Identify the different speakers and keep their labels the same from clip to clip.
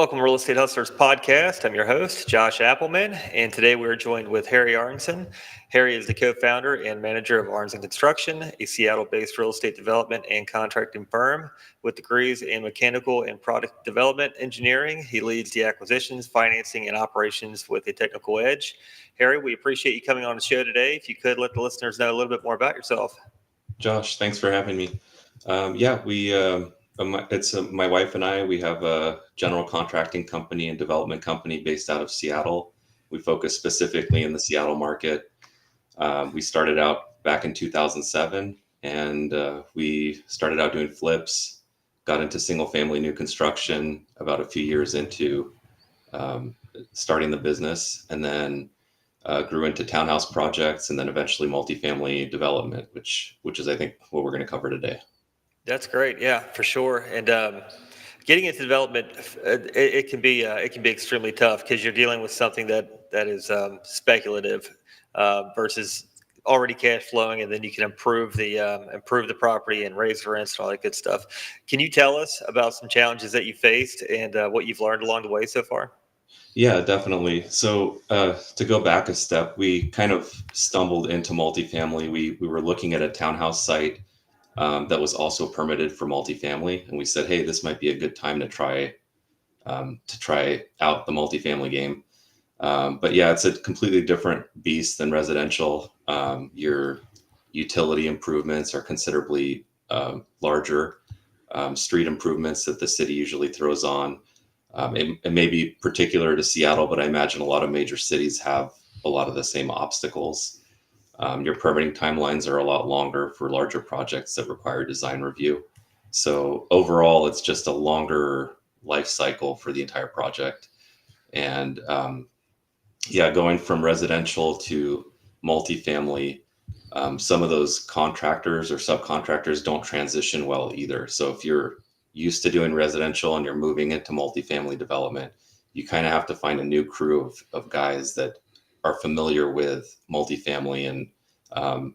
Speaker 1: Welcome to Real Estate Hustlers Podcast. I'm your host, Josh Appelman, and today we're joined with Harry Arsene. Harry is the co-founder and manager of Arsene Construction, a Seattle-based real estate development and contracting firm with degrees in mechanical and product development engineering. He leads the acquisitions, financing, and operations with a technical edge. Harry, we appreciate you coming on the show today. If you could let the listeners know a little bit more about yourself.
Speaker 2: Josh, thanks for having me. It's my wife and I. We have a general contracting company and development company based out of Seattle. We focus specifically in the Seattle market. We started out back in 2007, and we started out doing flips, got into single-family new construction about a few years into starting the business, and then grew into townhouse projects, and then eventually multifamily development, which is I think what we're going to cover today.
Speaker 1: That's great. Yeah, for sure. And getting into development, it can be extremely tough because you're dealing with something that is speculative versus already cash flowing, and then you can improve the property and raise the rents and all that good stuff. Can you tell us about some challenges that you faced and what you've learned along the way so far?
Speaker 2: Yeah, definitely. So to go back a step, we kind of stumbled into multifamily. We were looking at a townhouse site that was also permitted for multifamily, and we said, "Hey, this might be a good time to try out the multifamily game." But yeah, it's a completely different beast than residential. Your utility improvements are considerably larger. Street improvements that the city usually throws on. It may be particular to Seattle, but I imagine a lot of major cities have a lot of the same obstacles. Your permitting timelines are a lot longer for larger projects that require design review. So overall, it's just a longer life cycle for the entire project. And going from residential to multifamily, some of those contractors or subcontractors don't transition well either. So if you're used to doing residential and you're moving into multifamily development, you kind of have to find a new crew of guys that are familiar with multifamily and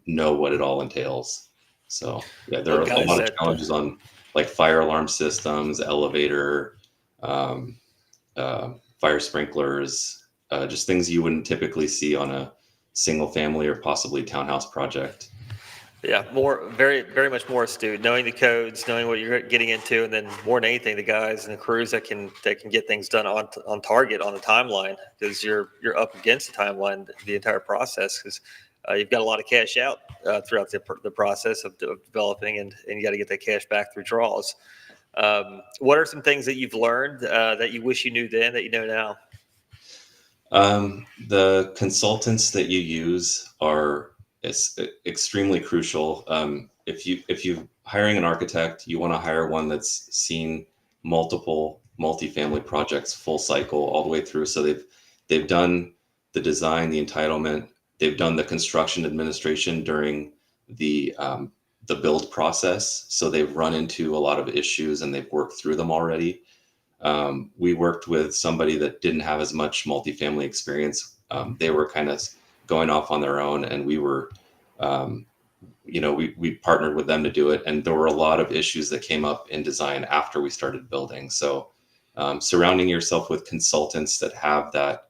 Speaker 2: know what it all entails. So yeah, there are a lot of challenges on like fire alarm systems, elevator, fire sprinklers, just things you wouldn't typically see on a single family or possibly townhouse project.
Speaker 1: Yeah, very, very much more astute, knowing the codes, knowing what you're getting into, and then more than anything, the guys and the crews that can get things done on target on the timeline, because you're up against the timeline the entire process, because you've got a lot of cash out throughout the process of developing, and you got to get that cash back through draws. What are some things that you've learned that you wish you knew then that you know now?
Speaker 2: The consultants that you use are extremely crucial. If you hiring an architect, you want to hire one that's seen multiple multifamily projects full cycle all the way through. So they've done the design, the entitlement, they've done the construction administration during the build process. So they've run into a lot of issues and they've worked through them already. We worked with somebody that didn't have as much multifamily experience. They were kind of going off on their own, and we were, we partnered with them to do it. And there were a lot of issues that came up in design after we started building. So surrounding yourself with consultants that have that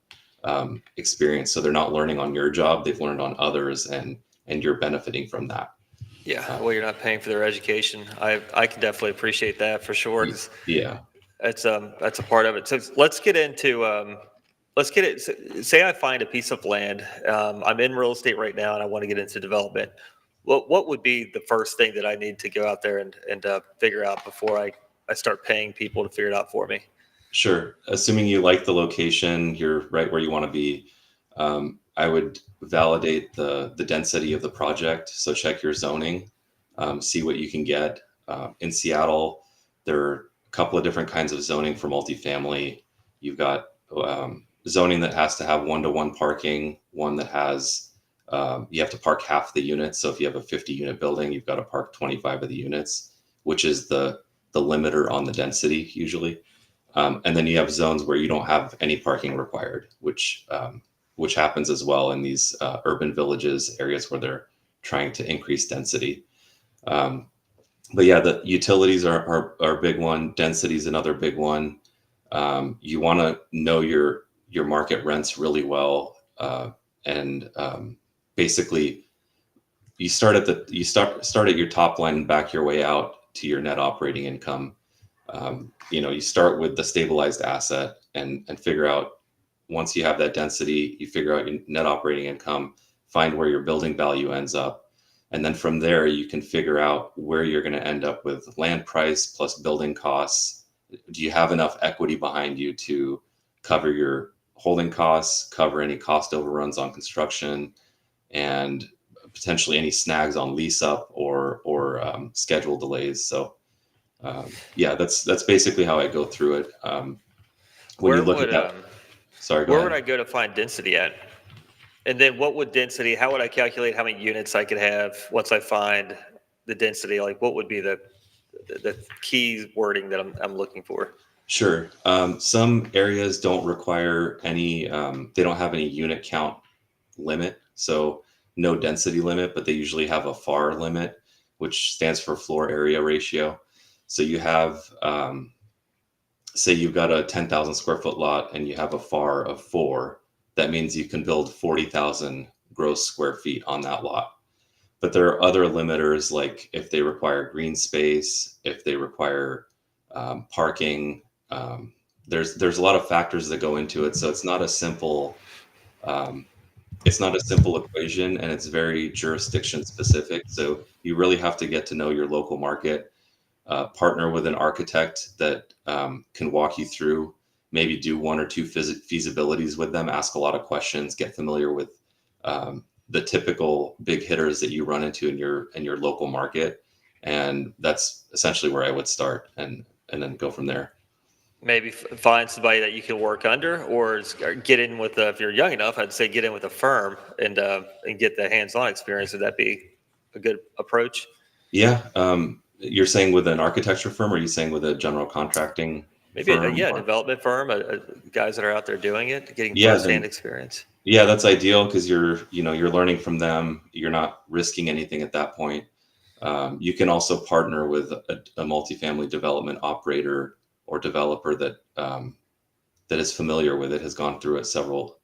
Speaker 2: experience, so they're not learning on your job, they've learned on others, and you're benefiting from that.
Speaker 1: Yeah, well, you're not paying for their education. I can definitely appreciate that for sure.
Speaker 2: Yeah.
Speaker 1: That's a part of it. So let's get into say I find a piece of land. I'm in real estate right now and I want to get into development. What would be the first thing that I need to go out there and figure out before I start paying people to figure it out for me?
Speaker 2: Sure. Assuming you like the location, you're right where you want to be. I would validate the density of the project. So check your zoning, see what you can get. In Seattle, there are a couple of different kinds of zoning for multifamily. You've got zoning that has to have 1-to-1 parking, one that has you have to park half the units. So if you have a 50-unit building, you've got to park 25 of the units, which is the limiter on the density usually. And then you have zones where you don't have any parking required, which happens as well in these urban villages, areas where they're trying to increase density. But yeah, the utilities are a big one. Density is another big one. You want to know your market rents really well, and basically you start at your top line and back your way out to your net operating income. You start with the stabilized asset and figure out, once you have that density, you figure out your net operating income, find where your building value ends up. And then from there, you can figure out where you're going to end up with land price plus building costs. Do you have enough equity behind you to cover your holding costs, cover any cost overruns on construction, and potentially any snags on lease up or schedule delays? So yeah, that's basically how I go through it. When you
Speaker 1: Where
Speaker 2: look at
Speaker 1: would
Speaker 2: that, sorry, go
Speaker 1: where would
Speaker 2: ahead.
Speaker 1: I go to find density at? And then what would density, how would I calculate how many units I could have once I find the density? Like what would be the key wording that I'm looking for?
Speaker 2: Sure. Some areas don't require any, they don't have any unit count limit. So no density limit, but they usually have a FAR limit, which stands for floor area ratio. So you have, say you've got a 10,000 square foot lot and you have a FAR of 4. That means you can build 40,000 gross square feet on that lot. But there are other limiters, like if they require green space, if they require parking. There's a lot of factors that go into it, so um, it's not a simple equation, and it's very jurisdiction specific. So you really have to get to know your local market, partner with an architect that can walk you through, maybe do one or two feasibilities with them, ask a lot of questions, get familiar with the typical big hitters that you run into in your local market, and that's essentially where I would start, and then go from there.
Speaker 1: Maybe find somebody that you can work under, or get in with if you're young enough, I'd say get in with a firm and get the hands-on experience. Would that be a good approach?
Speaker 2: Yeah, you're saying with an architecture firm, or are you saying with a general contracting
Speaker 1: Maybe
Speaker 2: firm?
Speaker 1: yeah, a
Speaker 2: Or
Speaker 1: development firm, guys that are out there doing it, getting
Speaker 2: yeah,
Speaker 1: firsthand
Speaker 2: then
Speaker 1: experience.
Speaker 2: yeah, that's ideal because you're learning from them. You're not risking anything at that point. You can also partner with a multifamily development operator or developer that is familiar with it, has gone through it several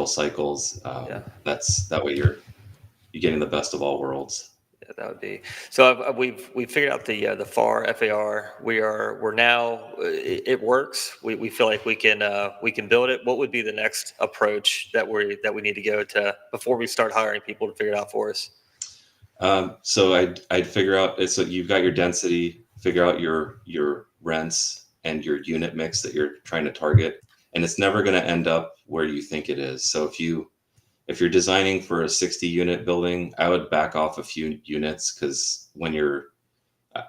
Speaker 2: cycles.
Speaker 1: Yeah.
Speaker 2: That way you're getting the best of all worlds.
Speaker 1: Yeah, that would be so. We've figured out the FAR FAR. We're now it works. We feel like we can build it. What would be the next approach that we need to go to before we start hiring people to figure it out for us?
Speaker 2: So I'd figure out, so you've got your density, figure out your rents and your unit mix that you're trying to target, and it's never going to end up where you think it is. So if you're designing for a 60 unit building, I would back off a few units, because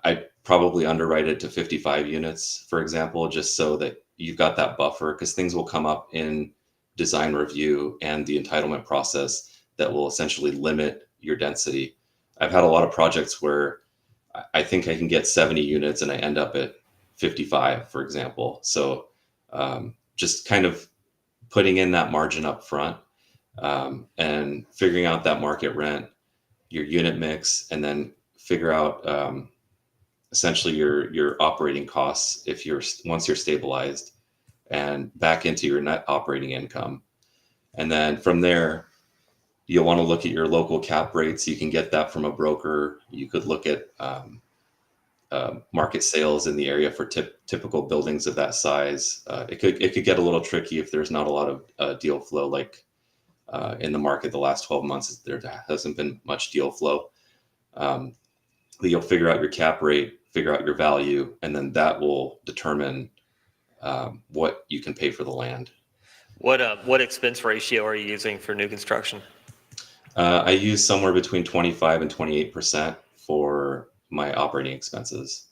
Speaker 2: I'd probably underwrite it to 55 units, for example, just so that you've got that buffer, because things will come up in design review and the entitlement process that will essentially limit your density. I've had a lot of projects where I think I can get 70 units and I end up at 55, for example. So just kind of putting in that margin up front, and figuring out that market rent, your unit mix, and then figure out essentially your operating costs if you're once you're stabilized, and back into your net operating income. And then from there, you'll want to look at your local cap rates. You can get that from a broker. You could look at market sales in the area for typical buildings of that size. It could get a little tricky if there's not a lot of deal flow, like in the market the last 12 months. There hasn't been much deal flow. Um, you'll figure out your cap rate, figure out your value, and then that will determine what you can pay for the land.
Speaker 1: What expense ratio are you using for new construction?
Speaker 2: I use somewhere between 25 and 28% for my operating expenses,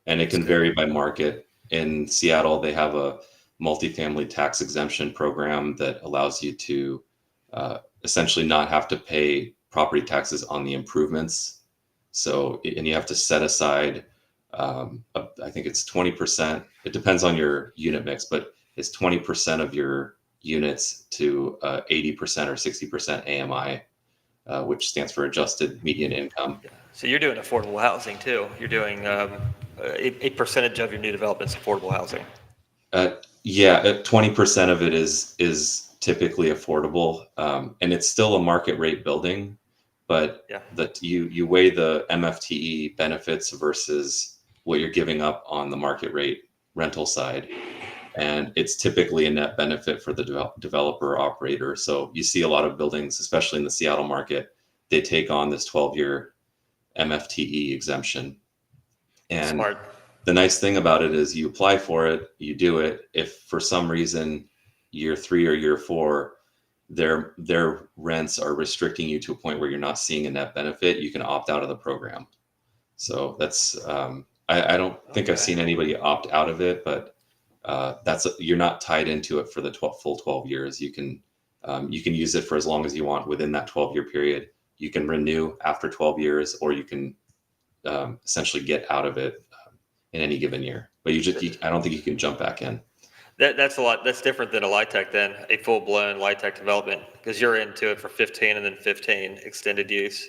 Speaker 2: and it
Speaker 1: That's
Speaker 2: can
Speaker 1: good.
Speaker 2: vary by market. In Seattle, they have a multifamily tax exemption program that allows you to essentially not have to pay property taxes on the improvements. So, and you have to set aside, I think it's 20%. It depends on your unit mix, but it's 20% of your units to 80% or 60% AMI, which stands for adjusted median income.
Speaker 1: Yeah. So you're doing affordable housing too. You're doing a percentage of your new developments affordable housing.
Speaker 2: Yeah, 20% of it is typically affordable, and it's still a market rate building, but
Speaker 1: Yeah.
Speaker 2: that you weigh the MFTE benefits versus what you're giving up on the market rate rental side, and it's typically a net benefit for the developer operator. So you see a lot of buildings, especially in the Seattle market, they take on this 12-year MFTE exemption, and
Speaker 1: Smart.
Speaker 2: the nice thing about it is you apply for it, you do it. If for some reason year 3 or year 4, their rents are restricting you to a point where you're not seeing a net benefit, you can opt out of the program. So that's I don't think I've
Speaker 1: Okay.
Speaker 2: seen anybody opt out of it, but you're not tied into it for the full 12 years. You can use it for as long as you want within that 12-year period. You can renew after 12 years, or you can essentially get out of it in any given year. But I don't think you can jump back in.
Speaker 1: That's a lot. That's different than a LIHTC then, a full blown LIHTC development, because you're into it for 15 and then 15 extended use.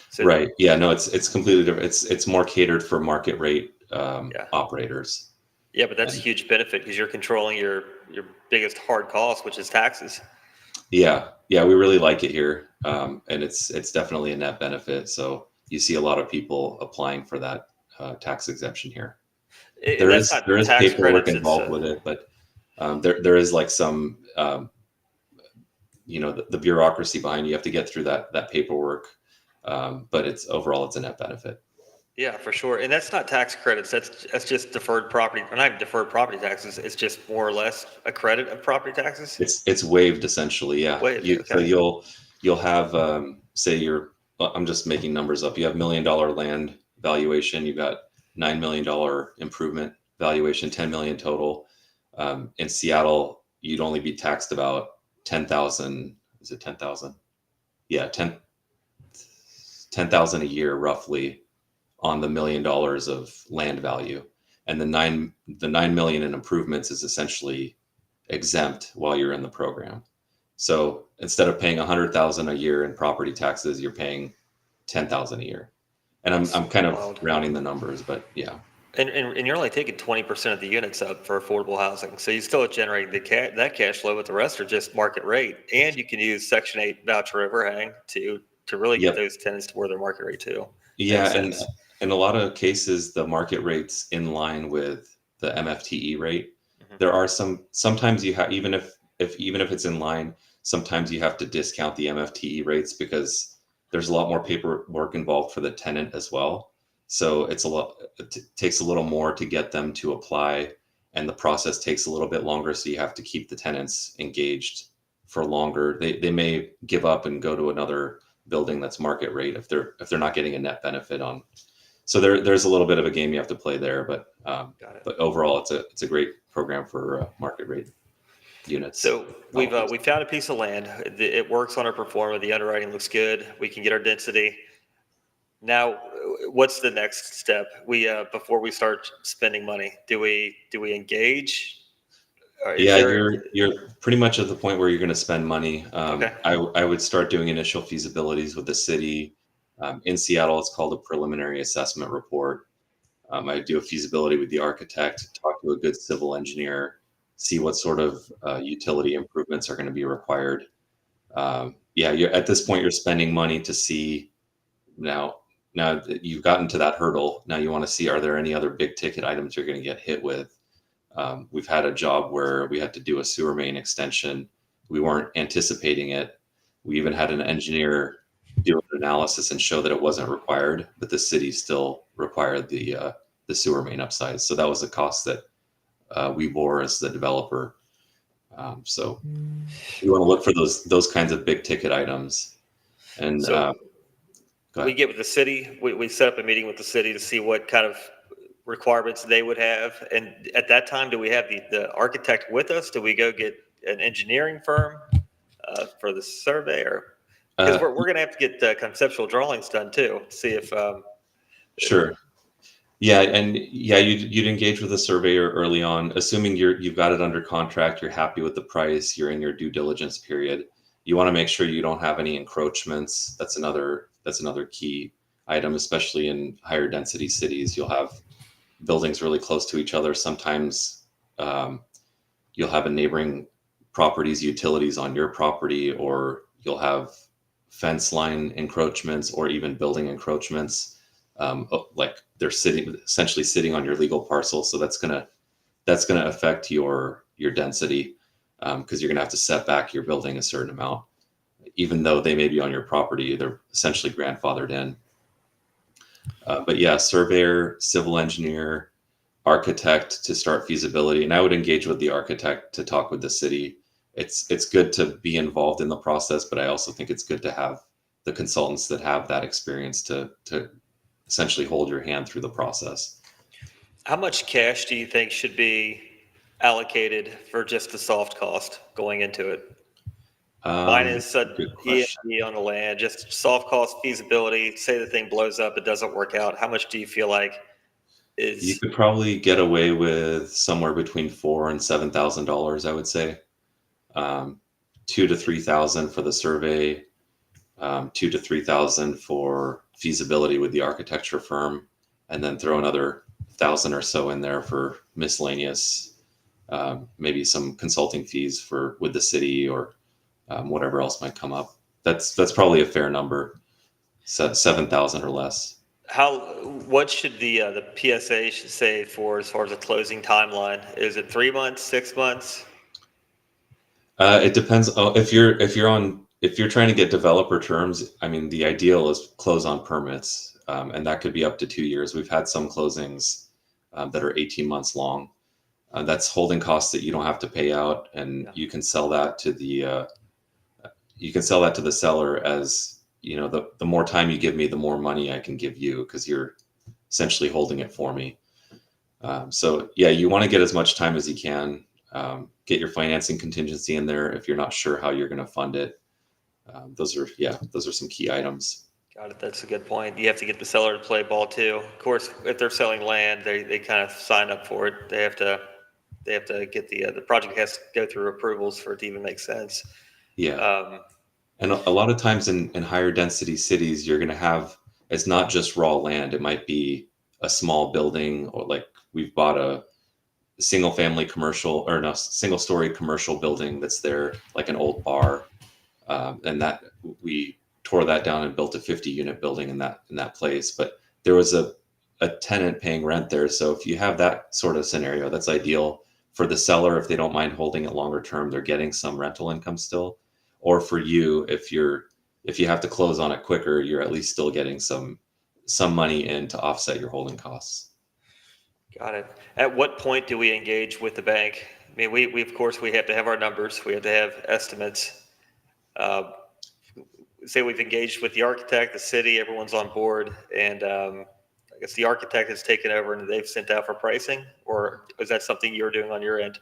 Speaker 1: So
Speaker 2: Right. Yeah. No, it's completely different. It's more catered for market rate
Speaker 1: yeah,
Speaker 2: operators.
Speaker 1: yeah, but that's a
Speaker 2: And
Speaker 1: huge benefit because you're controlling your biggest hard cost, which is taxes.
Speaker 2: yeah, yeah, we really like it here, and it's definitely a net benefit. So you see a lot of people applying for that tax exemption here.
Speaker 1: And that's
Speaker 2: There
Speaker 1: not
Speaker 2: is
Speaker 1: tax
Speaker 2: paperwork
Speaker 1: credits. It's
Speaker 2: involved with it, but there is like some the bureaucracy behind. You have to get through that paperwork, but it's overall it's a net benefit.
Speaker 1: yeah, for sure. And that's not tax credits. That's just deferred property, or not even deferred property taxes. It's just more or less a credit of property taxes.
Speaker 2: It's waived essentially. Yeah,
Speaker 1: Waived.
Speaker 2: so
Speaker 1: Okay.
Speaker 2: you'll have say I'm just making numbers up. You have $1 million land valuation. You got $9 million improvement valuation, 10 million total. In Seattle, you'd only be taxed about 10,000. Is it 10,000? Yeah, 10,000 a year roughly on the $1 million of land value, and the 9 million in improvements is essentially exempt while you're in the program. So instead of paying 100,000 a year in property taxes, you're paying 10,000 a year. And
Speaker 1: That's
Speaker 2: I'm kind of
Speaker 1: wild.
Speaker 2: rounding the numbers, but yeah.
Speaker 1: And you're only taking 20% of the units up for affordable housing. So you still generate that cash flow, but the rest are just market rate. And you can use Section 8 voucher overhang to really get
Speaker 2: Yep.
Speaker 1: those tenants to where they're market rate too.
Speaker 2: Yeah,
Speaker 1: Makes
Speaker 2: and
Speaker 1: sense.
Speaker 2: in a lot of cases, the market rate's in line with the MFTE rate.
Speaker 1: Mhm.
Speaker 2: There are sometimes you have even if it's in line, sometimes you have to discount the MFTE rates because there's a lot more paperwork involved for the tenant as well. So it takes a little more to get them to apply, and the process takes a little bit longer. So you have to keep the tenants engaged for longer. They may give up and go to another building that's market rate if they're not getting a net benefit on. So there's a little bit of a game you have to play there,
Speaker 1: Got it.
Speaker 2: but overall it's a great program for market rate units.
Speaker 1: So
Speaker 2: Developers.
Speaker 1: we found a piece of land. It works on our performer. The underwriting looks good. We can get our density. Now, what's the next step? We before we start spending money, do we engage? Or is
Speaker 2: Yeah,
Speaker 1: there
Speaker 2: you're pretty much at the point where you're going to spend money.
Speaker 1: okay?
Speaker 2: I would start doing initial feasibilities with the city. In Seattle, it's called a preliminary assessment report. I do a feasibility with the architect, talk to a good civil engineer, see what sort of utility improvements are going to be required. Yeah, you're at this point you're spending money to see now. Now that you've gotten to that hurdle, now you want to see, are there any other big ticket items you're going to get hit with? We've had a job where we had to do a sewer main extension. We weren't anticipating it. We even had an engineer do an analysis and show that it wasn't required, but the city still required the sewer main upsize. So that was a cost that we bore as the developer. So we want to look for those kinds of big ticket items. And
Speaker 1: So
Speaker 2: go
Speaker 1: we
Speaker 2: ahead.
Speaker 1: get with the city. We set up a meeting with the city to see what kind of requirements they would have. And at that time, do we have the architect with us? Do we go get an engineering firm for the survey, or because
Speaker 2: Uh,
Speaker 1: we're going to have to get conceptual drawings done too, to see if
Speaker 2: sure. Yeah, and yeah, you'd engage with a surveyor early on, assuming you've got it under contract, you're happy with the price, you're in your due diligence period. You want to make sure you don't have any encroachments. That's another key item, especially in higher density cities. You'll have buildings really close to each other. Sometimes you'll have a neighboring property's utilities on your property, or you'll have fence line encroachments or even building encroachments. Like they're essentially sitting on your legal parcel. So that's gonna affect your density, because you're gonna have to set back your building a certain amount, even though they may be on your property. They're essentially grandfathered in. But yeah, surveyor, civil engineer, architect to start feasibility, and I would engage with the architect to talk with the city. It's good to be involved in the process, but I also think it's good to have the consultants that have that experience to essentially hold your hand through the process.
Speaker 1: How much cash do you think should be allocated for just the soft cost going into it? Minus a
Speaker 2: Good question.
Speaker 1: E&D on the land, just soft cost feasibility. Say the thing blows up, it doesn't work out. How much do you feel like
Speaker 2: You
Speaker 1: is
Speaker 2: could probably get away with somewhere between $4,000 and $7,000, I would say. 2 to 3,000 for the survey, 2 to 3,000 for feasibility with the architecture firm, and then throw another 1,000 or so in there for miscellaneous, maybe some consulting fees for with the city, or whatever else might come up. That's probably a fair number, 7,000 or less.
Speaker 1: how? What should the PSA should say for as far as a closing timeline? Is it 3 months, 6 months?
Speaker 2: It depends. If you're trying to get developer terms, I mean, the ideal is close on permits, and that could be up to 2 years. We've had some closings that are 18 months long. That's holding costs that you don't have to pay out, and
Speaker 1: Yeah.
Speaker 2: you can sell that to the seller as, the more time you give me, the more money I can give you, because you're essentially holding it for me. So yeah, you want to get as much time as you can. Get your financing contingency in there if you're not sure how you're going to fund it. Those are some key items.
Speaker 1: Got it. That's a good point. You have to get the seller to play ball too. Of course, if they're selling land, they kind of sign up for it. They have to get the project has to go through approvals for it to even make sense.
Speaker 2: Yeah.
Speaker 1: Um,
Speaker 2: And a lot of times in higher density cities, you're going to have, it's not just raw land. It might be a small building, or like we've bought a single family commercial, or no, single story commercial building that's there, like an old bar. And that we tore that down and built a 50-unit building in that place. But there was a tenant paying rent there. So if you have that sort of scenario, that's ideal for the seller. If they don't mind holding it longer term, they're getting some rental income still. Or for you, if you have to close on it quicker, you're at least still getting some money in to offset your holding costs.
Speaker 1: Got it. At what point do we engage with the bank? I mean, we of course we have to have our numbers. We have to have estimates. Uh, Say we've engaged with the architect, the city, everyone's on board, and I guess the architect has taken over and they've sent out for pricing, or is that something you're doing on your end?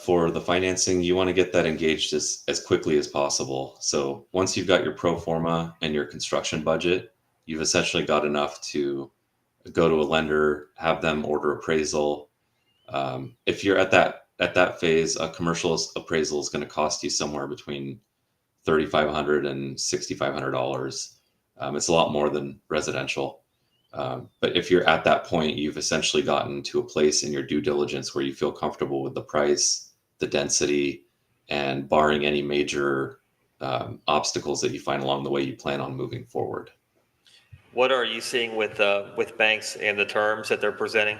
Speaker 2: For the financing, you want to get that engaged as quickly as possible. So once you've got your pro forma and your construction budget, you've essentially got enough to go to a lender, have them order appraisal. If you're at that phase, a commercial appraisal is going to cost you somewhere between $3,500 and $6,500. It's a lot more than residential. But if you're at that point, you've essentially gotten to a place in your due diligence where you feel comfortable with the price, the density, and barring any major obstacles that you find along the way, you plan on moving forward.
Speaker 1: What are you seeing with banks and the terms that they're presenting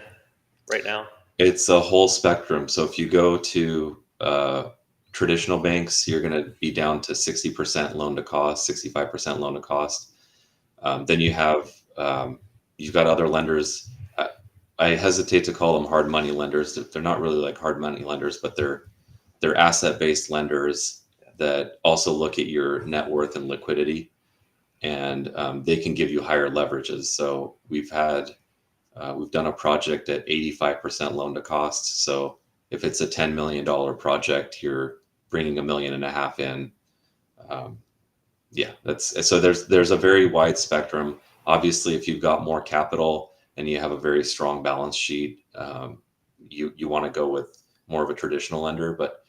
Speaker 1: right now?
Speaker 2: It's a whole spectrum. So if you go to traditional banks, you're going to be down to 60% loan to cost, 65% loan to cost. Then you've got other lenders. I hesitate to call them hard money lenders. They're not really like hard money lenders, but they're asset-based lenders that also look at your net worth and liquidity, and they can give you higher leverages. So we've done a project at 85% loan to cost. So if it's a $10 million project, you're bringing $1.5 million in. So there's a very wide spectrum. Obviously, if you've got more capital and you have a very strong balance sheet, you want to go with more of a traditional lender. But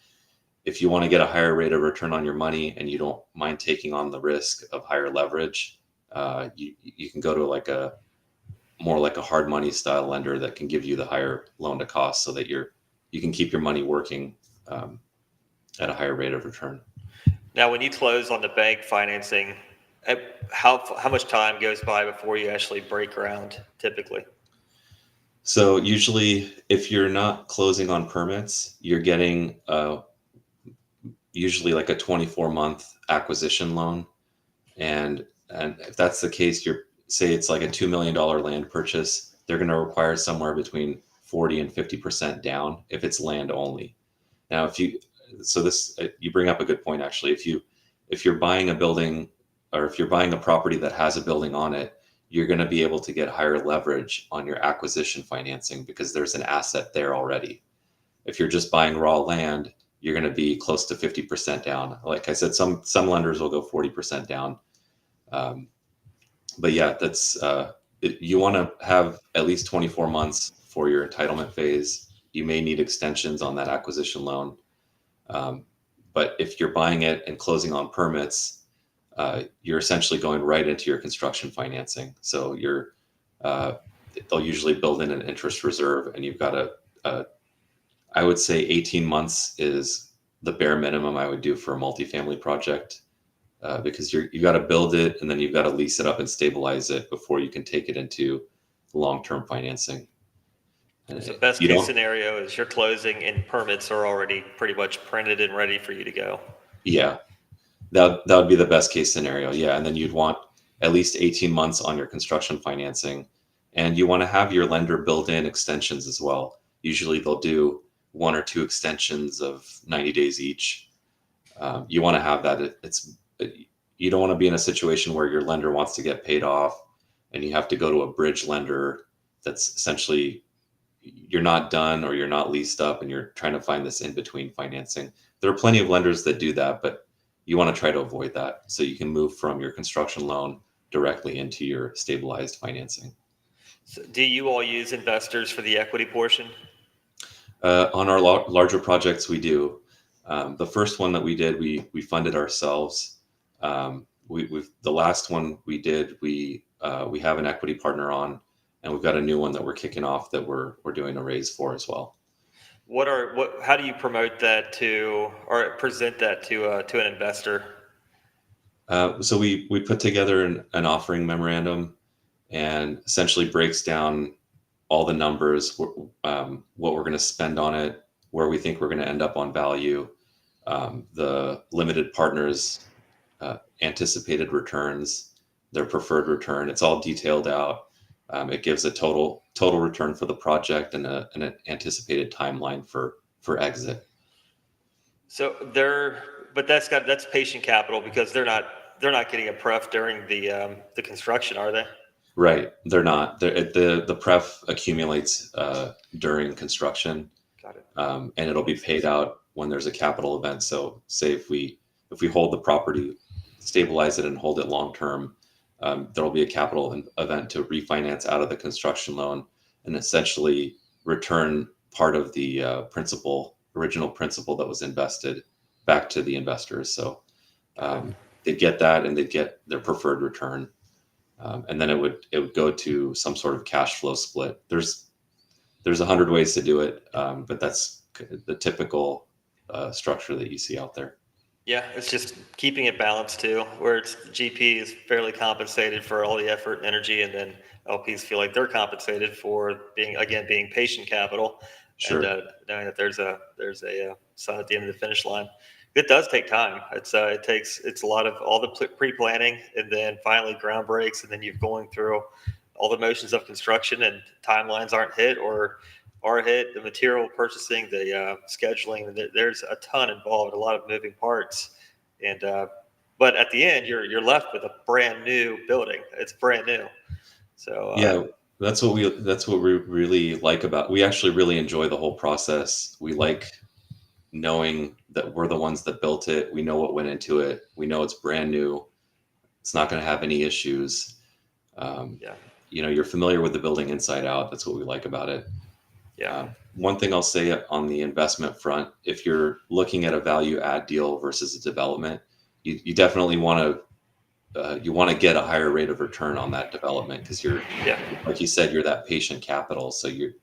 Speaker 2: if you want to get a higher rate of return on your money and you don't mind taking on the risk of higher leverage, you can go to more like a hard money style lender that can give you the higher loan to cost, so that you're you can keep your money working at a higher rate of return.
Speaker 1: Now, when you close on the bank financing, how much time goes by before you actually break ground typically?
Speaker 2: So usually, if you're not closing on permits, you're getting usually like a 24-month acquisition loan, and if that's the case, you're say it's like a $2 million land purchase, they're going to require somewhere between 40 and 50% down if it's land only. Now, you bring up a good point actually. If you're buying a building, or if you're buying a property that has a building on it, you're going to be able to get higher leverage on your acquisition financing because there's an asset there already. If you're just buying raw land, you're going to be close to 50% down. Like I said, some lenders will go 40% down. But yeah, you want to have at least 24 months for your entitlement phase. You may need extensions on that acquisition loan. But if you're buying it and closing on permits, you're essentially going right into your construction financing. So they'll usually build in an interest reserve, and you've got I would say 18 months is the bare minimum I would do for a multifamily project, because you got to build it and then you've got to lease it up and stabilize it before you can take it into long-term financing. And
Speaker 1: So best
Speaker 2: you
Speaker 1: case
Speaker 2: don't,
Speaker 1: scenario is you're closing and permits are already pretty much printed and ready for you to go.
Speaker 2: yeah, that would be the best case scenario. Yeah, and then you'd want at least 18 months on your construction financing, and you want to have your lender build in extensions as well. Usually they'll do 1 or 2 extensions of 90 days each. You want to have that. You don't want to be in a situation where your lender wants to get paid off and you have to go to a bridge lender that's essentially you're not done or you're not leased up and you're trying to find this in between financing. There are plenty of lenders that do that, but you want to try to avoid that so you can move from your construction loan directly into your stabilized financing.
Speaker 1: So do you all use investors for the equity portion?
Speaker 2: On our larger projects, we do. The first one that we did, we funded ourselves. The last one we did, we have an equity partner on, and we've got a new one that we're kicking off that we're doing a raise for as well.
Speaker 1: How do you promote that to or present that to an investor?
Speaker 2: So we put together an offering memorandum, and essentially breaks down all the numbers, what we're going to spend on it, where we think we're going to end up on value, the limited partners' anticipated returns, their preferred return. It's all detailed out. It gives a total return for the project and an anticipated timeline for exit.
Speaker 1: So but that's patient capital because they're not getting a pref during the construction, are they?
Speaker 2: Right, they're not. The pref accumulates during construction.
Speaker 1: Got it.
Speaker 2: And it'll be paid out when there's a capital event. So say if we hold the property, stabilize it and hold it long term, there'll be a capital event to refinance out of the construction loan and essentially return part of the original principal that was invested back to the investors. So they get that and they get their preferred return. And then it would go to some sort of cash flow split. There's 100 ways to do it, but that's the typical structure that you see out there.
Speaker 1: Yeah, it's just keeping it balanced too, where it's GP is fairly compensated for all the effort and energy, and then LPs feel like they're compensated for being patient capital,
Speaker 2: Sure.
Speaker 1: and knowing that there's a sign at the end of the finish line. It does take time. It's a lot of all the pre-planning, and then finally ground breaks, and then you're going through all the motions of construction, and timelines aren't hit or are hit. The material purchasing, the scheduling. There's a ton involved, a lot of moving parts, and but at the end, you're left with a brand new building. It's brand new. So
Speaker 2: yeah, that's what we really like about. We actually really enjoy the whole process. We like knowing that we're the ones that built it. We know what went into it. We know it's brand new. It's not going to have any issues.
Speaker 1: yeah,
Speaker 2: You're familiar with the building inside out. That's what we like about it.
Speaker 1: yeah.
Speaker 2: One thing I'll say on the investment front, if you're looking at a value add deal versus a development, you definitely want to get a higher rate of return on that development because like you said, you're that patient capital. So you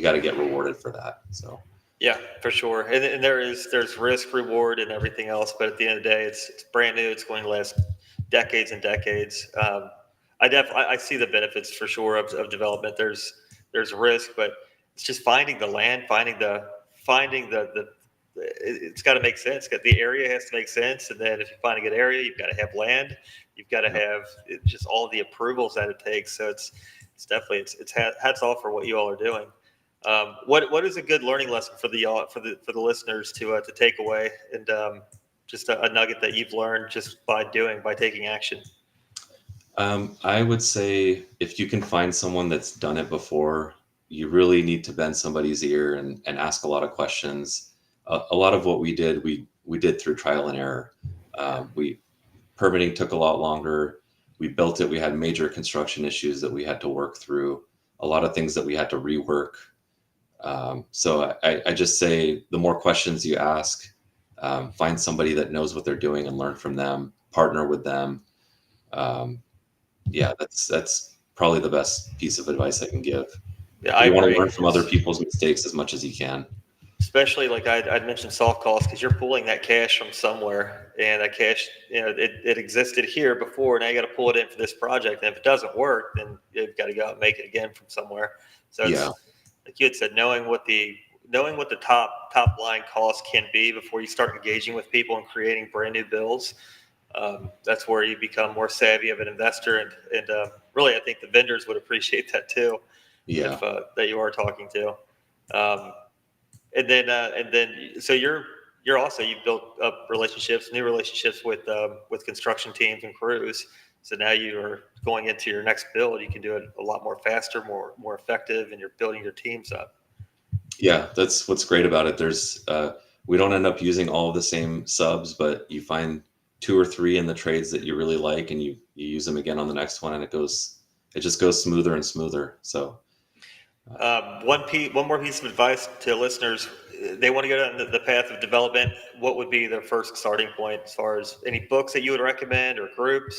Speaker 2: got to get rewarded for that. So
Speaker 1: Yeah, for sure. And there's risk, reward, and everything else. But at the end of the day, it's brand new. It's going to last decades and decades. I see the benefits for sure of development. There's risk, but it's just finding the land, finding the it's got to make sense. The area has to make sense, and then if you find a good area, you've got to have land. You've got to
Speaker 2: Yep.
Speaker 1: have just all the approvals that it takes. So it's definitely it's hats off for what you all are doing. What is a good learning lesson for the listeners to take away, and just a nugget that you've learned just by taking action?
Speaker 2: I would say if you can find someone that's done it before, you really need to bend somebody's ear and ask a lot of questions. A lot of what we did through trial and error.
Speaker 1: Yeah.
Speaker 2: We Permitting took a lot longer. We built it. We had major construction issues that we had to work through. A lot of things that we had to rework. So I just say the more questions you ask, find somebody that knows what they're doing and learn from them. Partner with them. Um, yeah, that's probably the best piece of advice I can give.
Speaker 1: Yeah, I
Speaker 2: You want to
Speaker 1: agree.
Speaker 2: learn from other people's mistakes as much as you can.
Speaker 1: Especially like I'd mentioned soft costs because you're pulling that cash from somewhere, and that cash, it existed here before. Now you got to pull it in for this project, and if it doesn't work, then you've got to go out and make it again from somewhere. So
Speaker 2: Yeah,
Speaker 1: it's like you had said, knowing what the top line costs can be before you start engaging with people and creating brand new builds. That's where you become more savvy of an investor, and really, I think the vendors would appreciate that too,
Speaker 2: yeah.
Speaker 1: if that you are talking to. Um, and then so you're also you've built up new relationships with construction teams and crews. So now you are going into your next build. You can do it a lot more faster, more effective, and you're building your teams up.
Speaker 2: Yeah, that's what's great about it. We don't end up using all of the same subs, but you find two or three in the trades that you really like, and you use them again on the next one, and it just goes smoother and smoother. So,
Speaker 1: One more piece of advice to listeners: they want to go down the path of development. What would be their first starting point as far as any books that you would recommend or groups?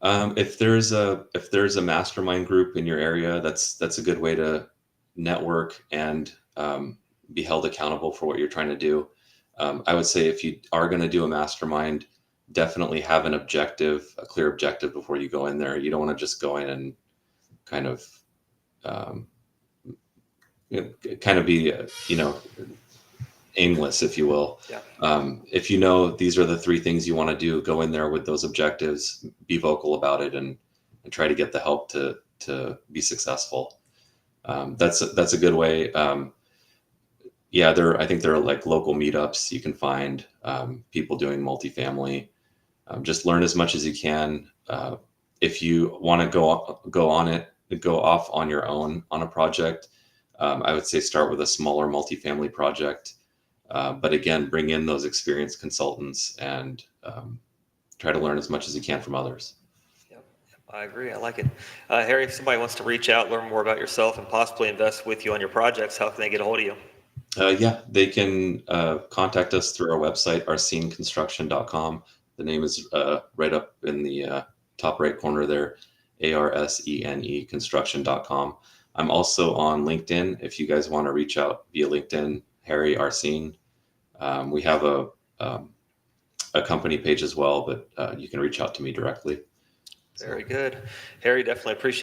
Speaker 2: if there's a mastermind group in your area, that's a good way to network and be held accountable for what you're trying to do. I would say if you are going to do a mastermind, definitely have an objective, a clear objective before you go in there. You don't want to just go in and kind of um, kind of be aimless, if you will.
Speaker 1: Yeah.
Speaker 2: If you know these are the three things you want to do, go in there with those objectives, be vocal about it, and try to get the help to be successful. That's a good way. Yeah, I think there are like local meetups you can find, people doing multifamily. Just learn as much as you can. If you want to go off on your own on a project, I would say start with a smaller multifamily project. But again, bring in those experienced consultants and try to learn as much as you can from others.
Speaker 1: Yep, I agree. I like it. Harry, if somebody wants to reach out, learn more about yourself, and possibly invest with you on your projects, how can they get a hold of you?
Speaker 2: Yeah, they can contact us through our website, arseneconstruction.com. The name is right up in the top right corner there, ARSENE construction.com. I'm also on LinkedIn. If you guys want to reach out via LinkedIn, Harry Arsene. We have um, a company page as well, but you can reach out to me directly. So.
Speaker 1: Very good. Harry, definitely appreciate